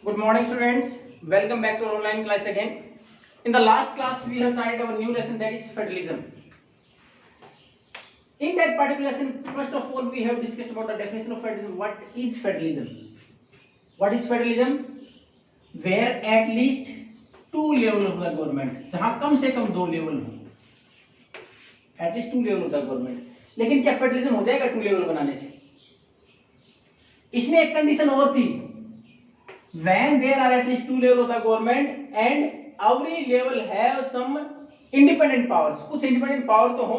Good morning, students. Welcome back to our online class again. In the last class, we have started our new lesson, that is federalism. In that particular lesson, first of all, we have discussed about the definition of federalism. What is federalism? What is federalism? Where at least two level of the government, जहाँ कम से कम दो level हो, at least two level of the government. लेकिन क्या federalism हो जाएगा two level बनाने से? इसमें एक कंडीशन और थी, when there are at least two level of the government and every level have some independent powers, कुछ independent power तो हो,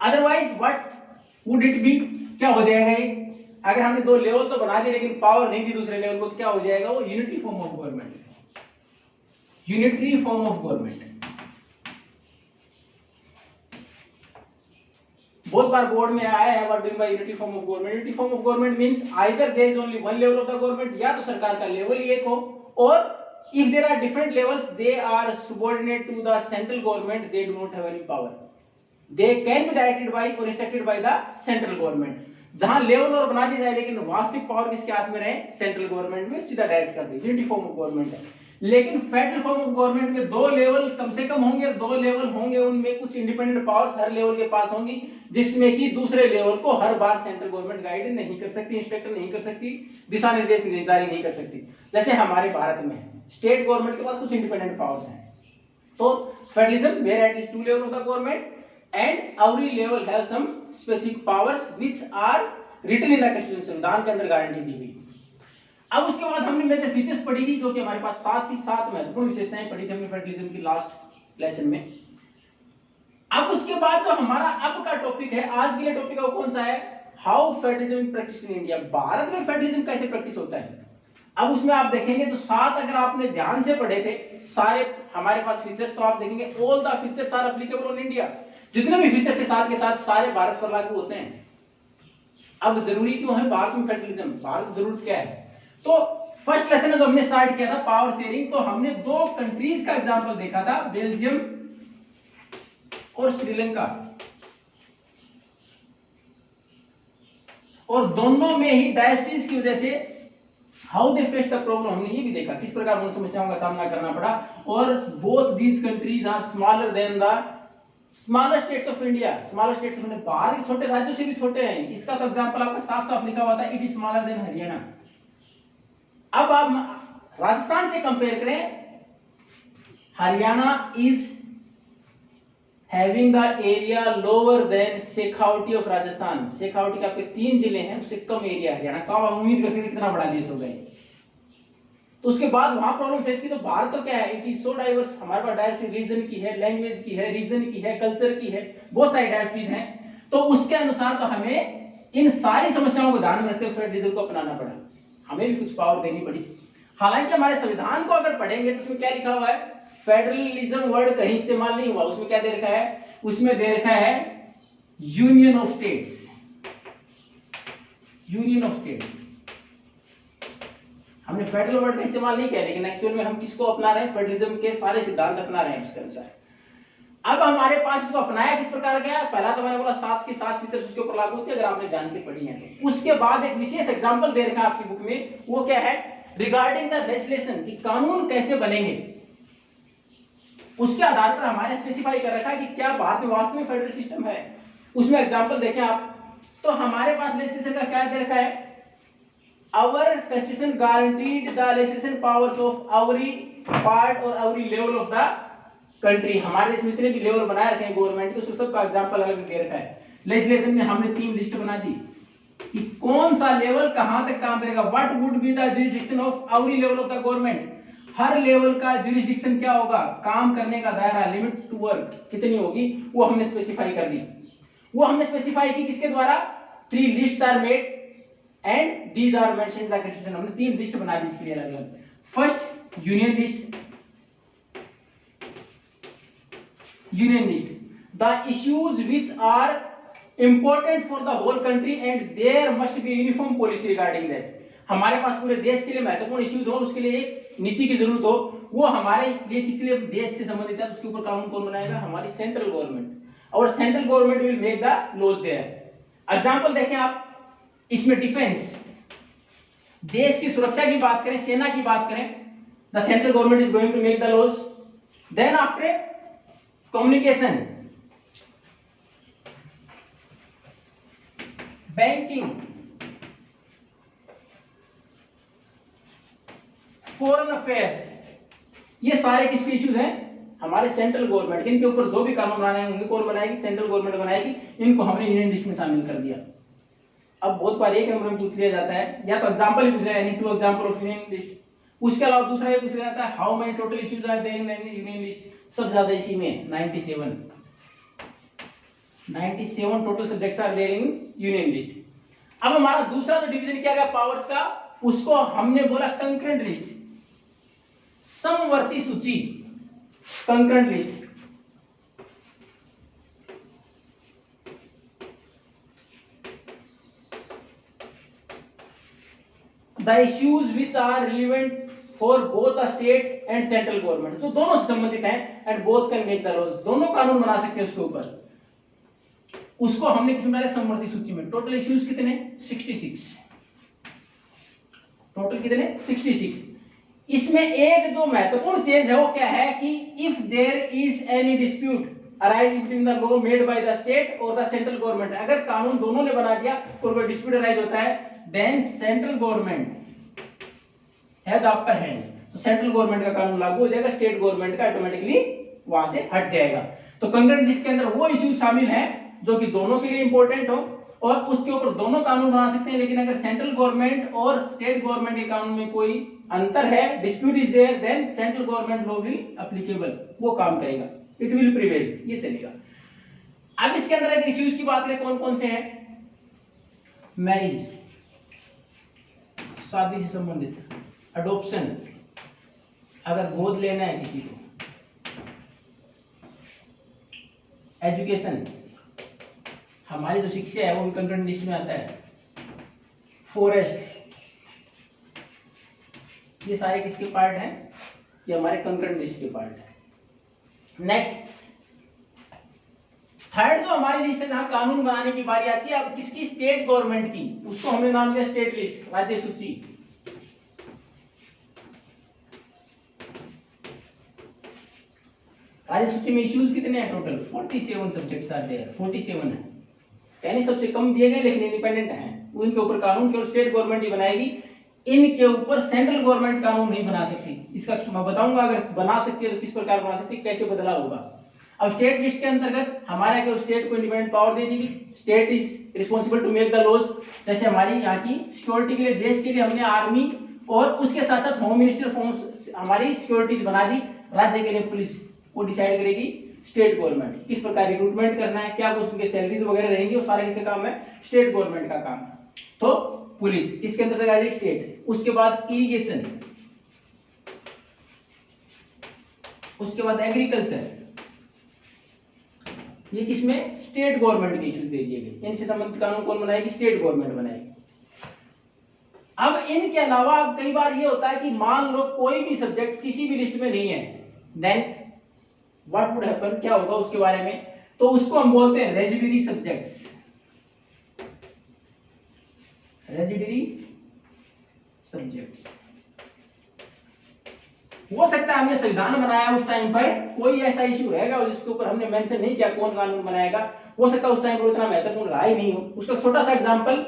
otherwise what would it be? क्या हो जाएगा ये? अगर हमने दो लेवल तो बना दिए लेकिन पावर नहीं दी दूसरे लेवल को, तो क्या हो जाएगा? वो unitary form of government, unitary form of government. बहुत बार बोर्ड में आया है, what do by unitary form of government. Unitary form of government means either there is only one level of the government, या तो सरकार का लेवल ही एक हो, और if there are different levels they are subordinate to the central government, they do not have any power, they can be directed by और instructed by the central government. जहां लेवल और बना दी जाए लेकिन वास्तविक पावर किसके हाथ में रहे? सेंट्रल गवर्नमेंट में, सीधा डायरेक्ट कर दी. यूनिटरी फॉर्म ऑफ गवर्नमेंट है. लेकिन फेडरल फॉर्म ऑफ गवर्नमेंट में दो लेवल कम से कम होंगे, दो लेवल होंगे, उनमें कुछ इंडिपेंडेंट पावर्स हर लेवल के पास होंगी, जिसमें कि दूसरे लेवल को हर बार सेंट्रल गवर्नमेंट गाइड नहीं कर सकती, इंस्ट्रक्ट नहीं कर सकती, दिशा निर्देश जारी नहीं कर सकती. जैसे हमारे भारत में स्टेट गवर्नमेंट के पास कुछ इंडिपेंडेंट पावर्स हैं. तो federalism where at least two level of the government and every level have some specific powers which are written in the constitution, संविधान के अंदर गारंटी दी गई. अब उसके बाद हमने मेजर फीचर्स पढ़ी थी, जो कि हमारे पास साथ ही साथ महत्वपूर्ण विशेषताएं पढ़ी थी हमने फेडरलिज्म की लास्ट लेसन में. अब उसके बाद जो हमारा अब का टॉपिक है, आज के लिए टॉपिक है, वो कौन सा है? How federalism practice in India. Bharat में फेडरलिज्म कैसे प्रैक्टिस होता है. अब उसमें आप देखेंगे तो साथ अगर आपने ध्यान से पढ़े थे सारे हमारे पास फीचर्स, तो आप देखेंगे all the features are applicable on India. जितने भी फीचर्स के साथ सारे भारत पर लागू होते हैं. अब जरूरी क्यों है भारत में फेडरलिज्म? भारत में जरूरत क्या है? तो फर्स्ट लेसन में जो हमने स्टार्ट किया था पावर शेयरिंग, तो हमने दो कंट्रीज का एग्जांपल देखा था, बेल्जियम और श्रीलंका, और दोनों में ही डायस्टीज की वजह से how they face the problem, हमने ये भी देखा किस प्रकार उन समस्याओं का सामना करना पड़ा. और both these countries are smaller than the smaller states of India. Smaller states of India बाहर के छोटे राज्यों से भी छोटे हैं. इसका तो एग्जांपल आपका साफ साफ लिखा हुआ था, it is smaller than Haryana. अब आप राजस्थान से कंपेयर करें, Haryana is having the area lower than Shekhawati of Rajasthan. Shekhawati के आपके 3 जिले हैं, उससे कम एरिया हरियाणा का. आप उम्मीद करते कितना बड़ा देश हो गए. तो उसके बाद वहां प्रॉब्लम फेस की. तो भारत तो क्या है, इट इज सो डाइवर्स. हमारे पास डाइवर्सिटी रीजन की है, लैंग्वेज की है, रीजन की है, कल्चर की है, बहुत सारी डाइवर्सिटीज हैं. तो उसके अनुसार तो हमें इन सारी समस्याओं को ध्यान में रखते हुए फेडरलिज्म को अपनाना पड़ा. हमें भी कुछ पावर देनी पड़ी. हालांकि हमारे संविधान को अगर पढ़ेंगे तो उसमें क्या लिखा हुआ है? फेडरलिज्म वर्ड कहीं इस्तेमाल नहीं हुआ. उसमें क्या दे रखा है? उसमें दे रखा है union of states. Union of states. हमने फेडरल वर्ड का इस्तेमाल नहीं किया, लेकिन एक्चुअल में हम किसको अपना रहे हैं? फेडरलिज्म के सारे सिद्धांत अपना रहे हैं उसके अनुसार. अब हमारे पास इसको अपनाया किस प्रकार गया? पहला तो मैंने बोला 7 के 7 फीचर्स उसके ऊपर लागू होते हैं, अगर आपने ध्यान से पढ़ी है तो. उसके बाद एक विशेष एग्जांपल दे रखा है आपकी बुक में, वो क्या है? रिगार्डिंग द लेजिस्लेशन, कि कानून कैसे बनेंगे. उसके आधार पर हमारे स्पेसिफाई कर रखा है कि क्या भारत में वास्तव में फेडरल सिस्टम है. उसमें एग्जांपल देखें आप, तो हमारे पास लेजिस्लेशन का क्या दे रखा है? Our constitution guaranteed the legislation powers of every part और every level of the country. हमारे देश में जितने भी लेवल बनाए रखे हैं गवर्नमेंट के, उसको सबका एग्जांपल अलग दे रखा है. लेजिस्लेशन में हमने 3 लिस्ट बना दी कि कौन सा लेवल कहां तक काम करेगा. What would be the jurisdiction of every level of the government. Her level का जुरिसडिक्शन क्या होगा, काम करने का दायरा, लिमिट टू वर्क कितनी होगी, वो हमने स्पेसिफाई कर दी. वो हमने स्पेसिफाई की किसके द्वारा? 3 lists are made and these are mentioned in the constitution. हमने 3 लिस्ट बना दी इसके लिए अलग अलग. First union list. Union list, the issues which are important for the whole country and there must be a uniform policy regarding that. हमारे पास पूरे देश के लिए महत्वपूर्ण इश्यूज हो, उसके लिए एक नीति की जरूरत हो, वो हमारे लिए किस लिए देश से संबंधित है, उसके ऊपर कानून कौन बनाएगा? हमारी सेंट्रल गवर्नमेंट. और central government will make the laws there. Example देखें आप, इसमें डिफेंस, देश की सुरक्षा की बात करें, सेना की बात करें, the central government is going to make the laws. Then after communication, banking, foreign affairs, ये सारे किसके इश्यूज हैं? हमारे सेंट्रल गवर्नमेंट. इनके ऊपर जो भी कानून बनाने होंगे कौन बनाएगी? सेंट्रल गवर्नमेंट बनाएगी. इनको हमने यूनियन लिस्ट में शामिल कर दिया. अब बहुत बार एक नंबर में पूछ लिया जाता है, या तो एग्जांपल ही पूछ लिया, यानी 2 एग्जांपल ऑफ यूनियन लिस्ट. उसके अलावा दूसरा ये पूछ लिया जाता है, how many total issues are there in union list. सबसे ज्यादा इसी में 97 total subjects are there in union list. अब हमारा दूसरा जो डिवीजन किया गया पावर्स का, उसको हमने बोला कंकरेंट लिस्ट, समवर्ती सूची, concurrent list. The issues which are relevant for both the states and central government, जो दोनों से संबंधित हैं, and both can make the laws, दोनों कानून बना सकते हैं उसके ऊपर. उसको हमने किस में डाला? समवर्ती सूची में. टोटल इश्यूज कितने? 66. टोटल कितने? 66. इसमें एक जो महत्वपूर्ण चेंज है वो क्या है कि if there is any dispute arise between the law made by the state और द सेंट्रल गवर्नमेंट, अगर कानून दोनों ने बना दिया और कोई डिस्प्यूट अराइज होता है, देन सेंट्रल गवर्नमेंट है द अपर हैंड. तो सेंट्रल गवर्नमेंट का कानून लागू हो जाएगा, स्टेट गवर्नमेंट का ऑटोमेटिकली वहां से हट जाएगा. तो कंकरेंट लिस्ट के अंदर वो इश्यूज शामिल हैं जो कि दोनों के लिए इंपॉर्टेंट हो और उसके ऊपर दोनों कानून बना सकते हैं. लेकिन अगर सेंट्रल गवर्नमेंट और स्टेट गवर्नमेंट के कानून में कोई अंतर है, dispute is there, then central government law will applicable, वो काम करेगा, इट विल प्रिवेल, ये चलेगा. अब इसके अंदर अगर इश्यूज की बात करें कौन कौन से हैं? मैरिज, शादी से संबंधित, अडॉप्शन, अगर गोद लेना है किसी को, एजुकेशन, हमारी जो शिक्षा है वो भी कंकरेंट लिस्ट में आता है, फॉरेस्ट, ये सारे किसके पार्ट हैं? ये हमारे कंकरेंट लिस्ट के पार्ट हैं. नेक्स्ट, थर्ड जो हमारी लिस्ट है जहां कानून बनाने की बारी आती है, अब किसकी? स्टेट गवर्नमेंट की. उसको हमने नाम दिया स्टेट लिस्ट, राज्य सूची. राज्य सूची में इश्यूज कितने हैं? टोटल 47 सब्जेक्ट्स आर देयर, 47 है, यानी सबसे कम दिए गए लेकिन इंडिपेंडेंट हैं. उनके ऊपर कानून केवल स्टेट गवर्नमेंट ही बनाएगी, इनके ऊपर सेंट्रल गवर्नमेंट कानून नहीं बना सकती. इसका मैं बताऊंगा अगर बना सकती है तो किस प्रकार बना सकती है, कैसे बदला होगा. अब स्टेट लिस्ट के अंतर्गत हमारे केवल स्टेट को इंडिपेंडेंट पावर दे दी. State is responsible to make the laws. जैसे हमारी यहाँ की सिक्योरिटी के लिए, देश के लिए हमने आर्मी और उसके साथ साथ होम मिनिस्टर फॉर्म्स हमारी सिक्योरिटीज बना दी. राज्य के लिए पुलिस, वो डिसाइड करेगी स्टेट गवर्नमेंट, किस प्रकार रिक्रूटमेंट करना है, क्या कुछ उनके सैलरीज वगैरह रहेंगी, वो सारा किसका काम है? स्टेट गवर्नमेंट का काम है. तो पुलिस इसके अंदर आ जाएगी स्टेट. उसके बाद इरिगेशन, उसके बाद एग्रीकल्चर, ये किसमें? स्टेट गवर्नमेंट के इश्यूज दे दिए गए. इनसे संबंधित कानून कौन बनाएगी? स्टेट गवर्नमेंट बनाएगी. अब इनके अलावा कई बार ये होता है कि मान लो कोई भी सब्जेक्ट किसी भी लिस्ट में नहीं है, देन व्हाट वुड हैपन, क्या होगा उसके बारे में? तो उसको हम बोलते हैं रेजिडरी सब्जेक्ट्स. Residuary subjects. हो सकता है हमने संविधान बनाया उस टाइम पर कोई ऐसा इश्यू रहेगा जिसके ऊपर हमने मेंशन नहीं किया कौन कानून बनाएगा, हो सकता है उस टाइम पर उतना महत्वपूर्ण रहा ही नहीं हो. उसका छोटा सा एग्जांपल,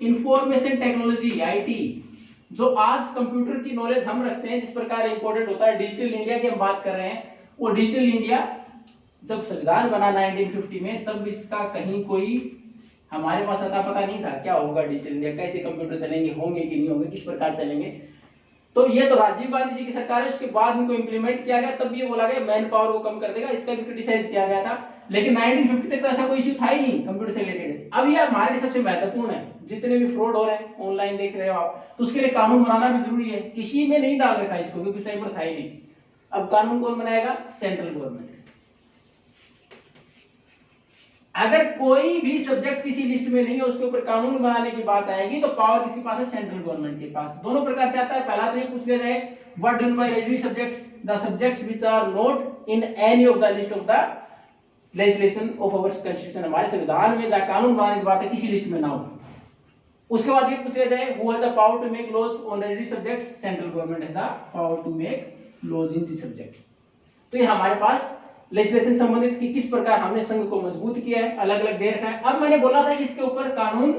इंफॉर्मेशन टेक्नोलॉजी, आईटी, जो आज कंप्यूटर की नॉलेज हम रखते हैं जिस प्रकार इंपॉर्टेंट होता है, डिजिटल इंडिया की हम बात कर रहे हैं, वो डिजिटल इंडिया जब संविधान बना 1950 में, तब इसका कहीं कोई हमारे पास अता पता नहीं था क्या होगा डिजिटल इंडिया, कैसे कंप्यूटर चलेंगे, होंगे कि नहीं होंगे, किस प्रकार चलेंगे. तो ये तो राजीव गांधी जी की सरकार है, उसके बाद इनको इंप्लीमेंट किया गया, तब ये बोला गया मैन पावर को कम कर देगा, इसका भी क्रिटिसाइज किया गया था. लेकिन 1950 तक तो ऐसा कोई इश्यू था ही नहीं कंप्यूटर से रिलेटेड. अब ये हमारे लिए सबसे महत्वपूर्ण है. जितने भी फ्रॉड हो रहे हैं, ऑनलाइन देख रहे हो आप, तो उसके लिए कानून बनाना भी जरूरी है. किसी में नहीं डाल रखा इसको क्योंकि उस टाइम पर था ही नहीं. अब कानून कौन बनाएगा? Central government. अगर कोई भी सब्जेक्ट किसी लिस्ट में नहीं है, उसके ऊपर कानून बनाने की बात आएगी तो पावर किसके पास है? सेंट्रल गवर्नमेंट के पास. दोनों प्रकार से आता है. पहला तो ये पूछ लिया जाए, what do by residuary subjects? The subjects which are not in any of the list of the legislation of our constitution. हमारे संविधान में जहां कानून बनाने की बात है किसी लिस्ट में ना हो, उसके बाद ये पूछ लिया जाए who has the power to make laws on resident subject, central government has the power to make laws in this subject. तो ये हमारे पास लेजिस्लेशन संबंधित कि किस प्रकार हमने संघ को मजबूत किया है, अलग अलग दे रखा है। अब मैंने बोला था कि इसके ऊपर कानून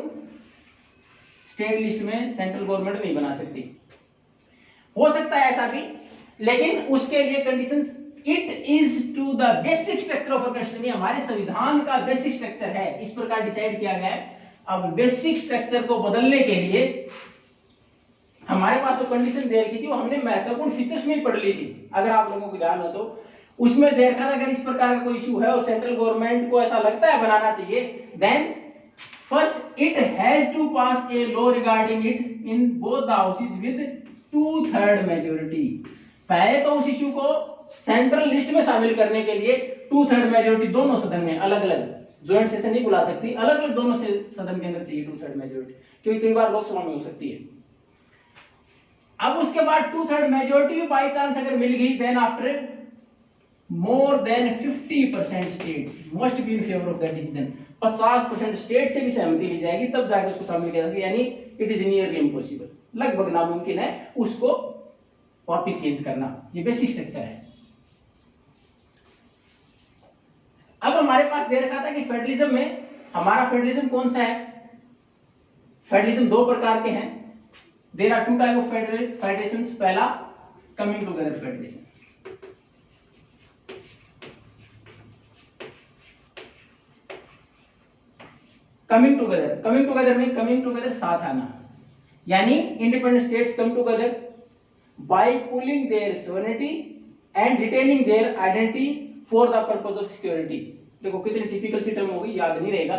स्टेट लिस्ट में सेंट्रल गवर्नमेंट नहीं बना सकती, हो सकता है ऐसा भी, लेकिन उसके लिए conditions, it is to the basic structure of constitution, हमारे संविधान का बेसिक स्ट्रक्चर है, इस प्रकार डिसाइड किया गया है। अब बेसिक स्ट्रक्चर को बदलने के लिए हमारे पास जो कंडीशन दे रखी थी वो हमने महत्वपूर्ण फीचर्स में पढ़ ली थी, अगर आप लोगों को ध्यान हो तो उसमें दे रखा था अगर इस प्रकार का कोई इशू है और सेंट्रल गवर्नमेंट को ऐसा लगता है बनाना चाहिए, then first it has to pass a law regarding it in both the houses with 2/3 majority. पहले तो उस इशू को सेंट्रल लिस्ट में शामिल करने के लिए 2/3 मेजॉरिटी दोनों सदन में, अलग अलग ज्वाइंट सेशन नहीं बुला सकती, अलग अलग दोनों से सदन के अंदर चाहिए 2/3 मेजॉरिटी, क्योंकि कई बार लोकसभा में हो सकती है। अब उसके बाद 2/3 मेजॉरिटी भी बाई चांस अगर मिल गई, then after more than 50% states must be in favour of that decision, 50% state से भी सहमति ली जाएगी तब जाकर उसको शामिल किया जाएगा, यानी इट इज नियरली इम्पॉसिबल, लगभग नामुमकिन है उसको वापिस चेंज करना। ये बेसिक स्ट्रक्चर है। अब हमारे पास दे रखा था कि फेडरलिज्म में हमारा फेडरलिज्म कौन सा है, फेडरलिज्म दो प्रकार के हैं, there are two type of federations. पहला coming together federation, coming together में कमिंग टुगेदर साथ आना, यानी independent states come together by pulling their sovereignty and retaining their identity for the purpose of security. देखो कितनी टिपिकल सी term होगी, याद नहीं रहेगा।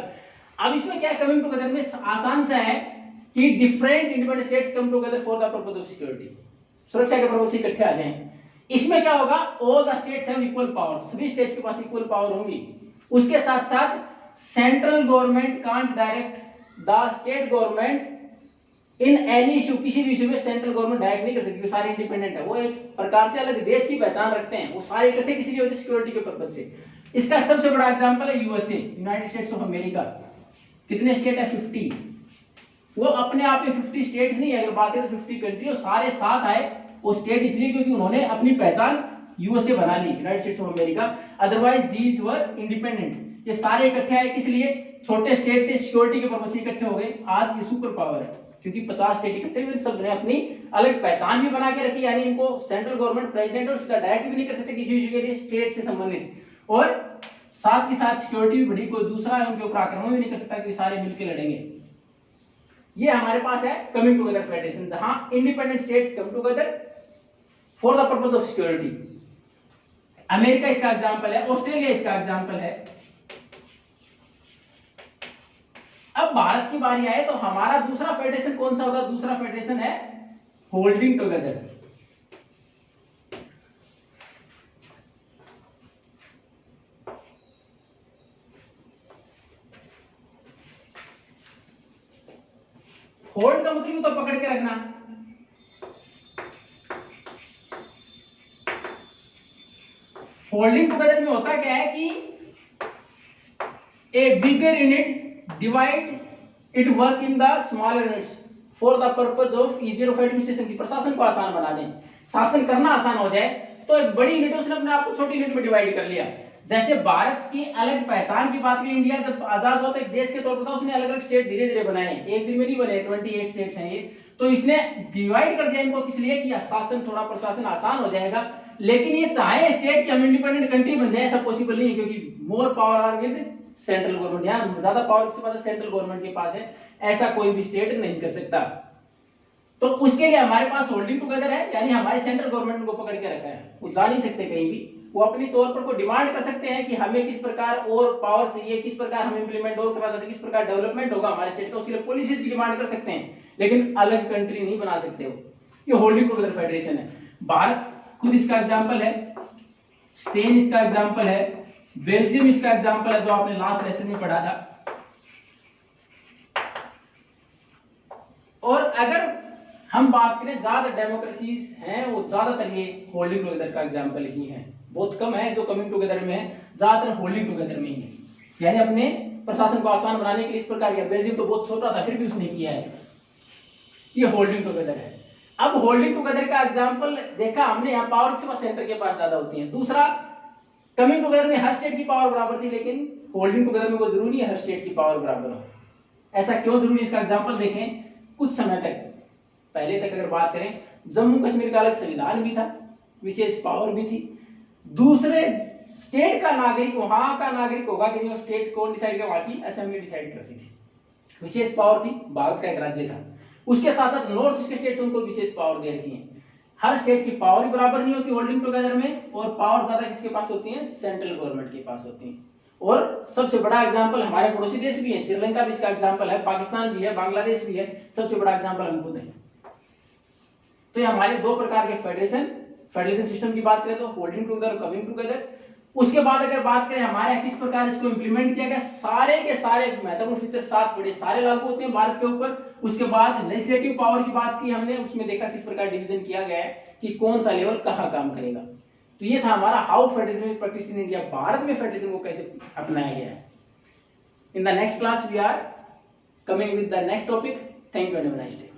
अब इसमें क्या है, कमिंग टुगेदर में आसान सा है कि different independent states come together for the purpose of security, सुरक्षा के पर्पस से इकट्ठे आ जाएं। इसमें क्या होगा, all the states have equal power, सभी स्टेट्स के पास इक्वल पावर होंगी। उसके साथ साथ central government can't direct the state government in any issue, किसी भी इशू में सेंट्रल गवर्नमेंट डायरेक्ट नहीं कर सकती, वो सारे इंडिपेंडेंट है, वो एक प्रकार से अलग देश की पहचान रखते हैं, वो सारे इकट्ठे किसी लिए होते हैं सिक्योरिटी के पर्पस से। इसका सबसे बड़ा एग्जांपल है USA, United States of America. कितने स्टेट है, 50। वो अपने आप में 50 स्टेट नहीं है, अगर बात है तो 50 कंट्री, और सारे साथ आए वो स्टेट इसलिए क्योंकि उन्होंने अपनी पहचान यूएसए बना ली, United States of America, otherwise these were independent. ये सारे इकट्ठे आए किस लिए, छोटे स्टेट थे, सिक्योरिटी के पर्पस से इकट्ठे हो गए। आज ये सुपर पावर है क्योंकि 50 स्टेट इकट्ठे हुए, सब ने अपनी अलग पहचान भी बना के रखी, यानी इनको सेंट्रल गवर्नमेंट प्रेसिडेंट और उसका डायरेक्ट भी नहीं कर सकते किसी इशू के लिए स्टेट से संबंधित, और साथ के साथ सिक्योरिटी भी बड़ी, कोई दूसरा है उनके ऊपर आक्रमण भी नहीं कर सकता, कि सारे मिलकर लड़ेंगे। ये हमारे पास है कमिंग टुगेदर फेडरेशन, जहां independent states come together for the purpose of security. America इसका एग्जांपल है, ऑस्ट्रेलिया इसका एग्जांपल है। अब भारत की बारी आए तो हमारा दूसरा फेडरेशन कौन सा होगा, दूसरा फेडरेशन है होल्डिंग टुगेदर। होल्ड का मतलब तो पकड़ के रखना, होल्डिंग टुगेदर में होता क्या है कि a bigger unit divide it work in the smaller units for the purpose of easier of administration, की प्रशासन को आसान बना दें, शासन करना आसान हो जाए, तो एक बड़ी यूनिट उसने अपने आप को छोटी यूनिट में डिवाइड कर लिया। जैसे भारत की अलग पहचान की बात करें, इंडिया जब आजाद हुआ तो एक देश के तौर पर था, उसने अलग अलग स्टेट धीरे धीरे बनाए, एक दिन में नहीं बने, 28 स्टेट्स हैं ये, तो इसने डिवाइड कर दिया इनको, किस लिए कि शासन, थोड़ा प्रशासन आसान हो जाएगा। लेकिन ये चाहे स्टेट की हम इंडिपेंडेंट कंट्री बन जाए, ऐसा पॉसिबल नहीं है, क्योंकि more power are with central government, यहाँ ज्यादा पावर किसके पास है, सेंट्रल गवर्नमेंट के पास है, ऐसा कोई भी स्टेट नहीं कर सकता। तो उसके लिए हमारे पास होल्डिंग टुगेदर है, यानी हमारे सेंट्रल गवर्नमेंट को पकड़ के रखा है, वो जा नहीं सकते कहीं भी, वो अपनी तौर पर को डिमांड कर सकते हैं कि हमें किस प्रकार और पावर चाहिए, किस प्रकार हम इंप्लीमेंट और करना चाहते हैं, किस प्रकार डेवलपमेंट होगा हमारे स्टेट का, उसके लिए पॉलिसीज की डिमांड कर सकते हैं, लेकिन अलग कंट्री नहीं बना सकते हो। ये होल्डिंग टुगेदर फेडरेशन है। भारत खुद इसका एग्जांपल है, स्पेन इसका एग्जांपल है, बेल्जियम इसका एग्जांपल है, जो आपने लास्ट लेसन में पढ़ा था। और अगर हम बात करें ज्यादा डेमोक्रेसीज हैं, वो ज्यादातर ये होल्डिंग टुगेदर का एग्जांपल ही है, बहुत कम है जो कमिंग टुगेदर में है, ज्यादातर होल्डिंग टुगेदर में ही है, यानी अपने प्रशासन को आसान बनाने के लिए इस प्रकार किया। बेल्जियम तो बहुत छोटा था, फिर भी उसने किया ऐसा। ये होल्डिंग टुगेदर है। अब होल्डिंग टुगेदर का एग्जांपल देखा हमने, यहाँ पावर किसके पास, सेंटर के पास ज्यादा होती है। दूसरा, कमिंग टुगेदर में हर स्टेट की पावर बराबर थी, लेकिन होल्डिंग टुगेदर में कोई जरूरी नहीं है हर स्टेट की पावर बराबर हो। ऐसा क्यों जरूरी है, इसका एग्जांपल देखें। कुछ समय तक पहले तक अगर बात करें, जम्मू कश्मीर का अलग संविधान भी था, विशेष पावर भी थी। दूसरे स्टेट का नागरिक वहां का नागरिक होगा कि नहीं, वो स्टेट कौन डिसाइड कर, वहां की असेंबली डिसाइड करती थी। विशेष पावर थी, भारत का एक राज्य था। उसके साथ साथ नॉर्थ ईस्ट के स्टेट्स उनको विशेष पावर दे रखी है। हर स्टेट की पावर बराबर नहीं होती होल्डिंग टुगेदर में, और पावर ज्यादा किसके पास होती है, सेंट्रल गवर्नमेंट के पास होती है। और सबसे बड़ा एग्जांपल हमारे पड़ोसी देश भी है, श्रीलंका भी इसका एग्जांपल है, पाकिस्तान भी है, बांग्लादेश भी है, सबसे बड़ा एग्जांपल हम खुद है। तो ये हमारे दो प्रकार के फेडरेशन सिस्टम की बात करें तो होल्डिंग टुगेदर और कमिंग टुगेदर। उसके बाद अगर बात करें हमारे यहाँ किस प्रकार इसको इंप्लीमेंट किया गया, सारे के सारे महत्वपूर्ण फीचर 7 बड़े सारे लागू होते हैं भारत के ऊपर। उसके बाद लेजिस्लेटिव पावर की बात की हमने, उसमें देखा किस प्रकार डिवीजन किया गया है कि कौन सा लेवल कहाँ काम करेगा। तो ये था हमारा how federalism is practised in India, Bharat में फेडरलिज्म को कैसे अपनाया गया है। In the next class we are coming with the next topic. Thank you and have a nice day.